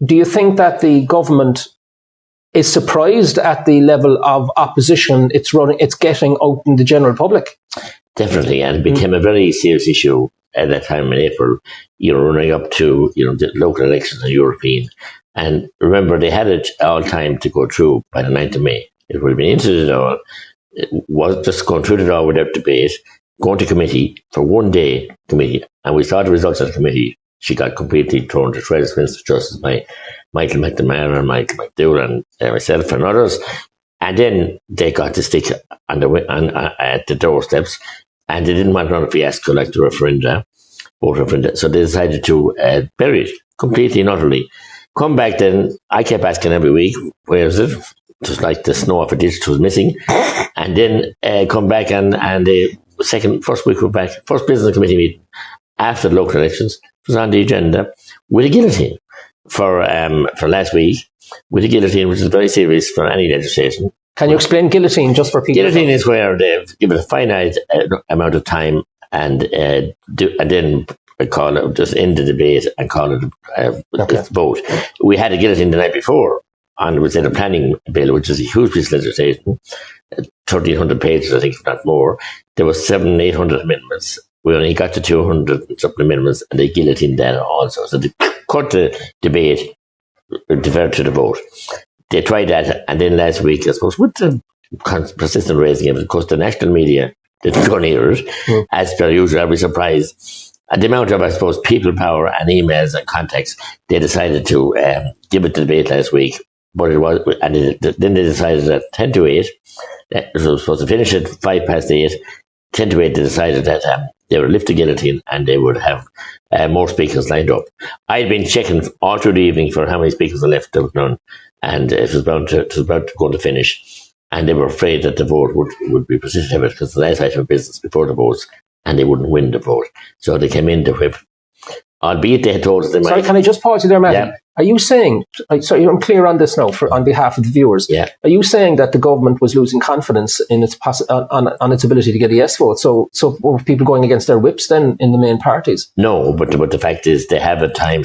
Do you think that the government is surprised at the level of opposition it's getting out in the general public? Definitely, and it became a very serious issue at that time in April, running up to, the local elections and European. And remember, they had it all time to go through by the 9th of May. It would have been into it all. It was just going through it all without debate, going to committee for one day committee. And we saw the results of the committee. She got completely thrown to shreds, Minister of Justice, by Michael McNamara and Michael McDowell and myself and others. And then they got to stick at the doorsteps. And they didn't want another fiasco like the vote referenda. So they decided to bury it completely and utterly. Come back then, I kept asking every week, where is it? Just like the snow off a ditch was missing. And then come back and the first week we're back, first business committee meeting after the local elections was on the agenda with a guillotine for last week, with a guillotine, which is very serious for any legislation. Can you explain guillotine just for people? Guillotine is where they've given a finite amount of time and then call it, just end the debate and call it a vote. We had a guillotine the night before, and it was in a planning bill, which is a huge piece of legislation, 1,300 pages, I think, if not more. There were 700-800 amendments. We only got to 200 and something amendments, and they guillotined that also. So they cut the debate, deferred to the vote. They tried that, and then last week, I suppose, with the persistent raising of it, of course, the national media didn't go near it. As per usual, I'll be surprised. At the amount of, I suppose, people power and emails and contacts, they decided to give it the debate last week. But it was, and then they decided at 10 to 8, it was supposed to finish at 8:05, 10 to 8, they decided that they would lift the guillotine and they would have more speakers lined up. I'd been checking all through the evening for how many speakers are left. There was none. And it was about to go to finish. And they were afraid that the vote would be persistent because the last item of business before the votes, and they wouldn't win the vote. So they came in to whip. Albeit they had told us they might. Sorry, can I just pause you there, Mattie? Yeah. Are you saying, sorry, I'm clear on this now on behalf of the viewers. Yeah. Are you saying that the government was losing confidence in its on its ability to get a yes vote? So were people going against their whips then in the main parties? No, but the fact is they have a time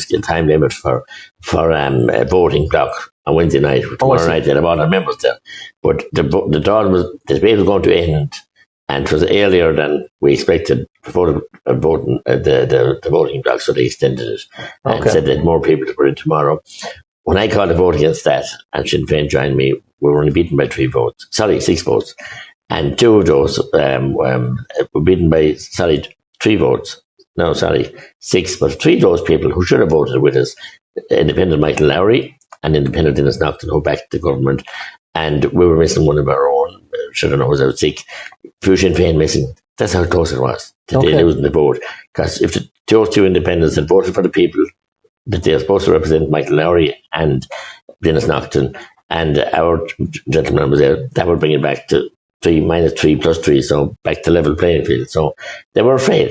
limit for a voting block on Wednesday night. Tomorrow night they have all their members there. But the debate was going to end, and it was earlier than we expected before the voting block, so they extended it and said that more people to put in tomorrow. When I called a vote against that, and Sinn Féin joined me, we were only beaten by 6 votes. And 2 of those were beaten by, 3 votes. No, 6. But 3 of those people who should have voted with us, independent Michael Lowry and independent Dennis Naughton, who backed the government, and we were missing one of our own. Should have known was out sick. Few Sinn Féin missing. That's how close it was to losing the vote. Because if those 2 independents had voted for the people that they're supposed to represent, Michael Lowry and Dennis Naughton, and our gentleman was there, that would bring it back to 3 minus 3 plus 3, so back to level playing field. So they were afraid.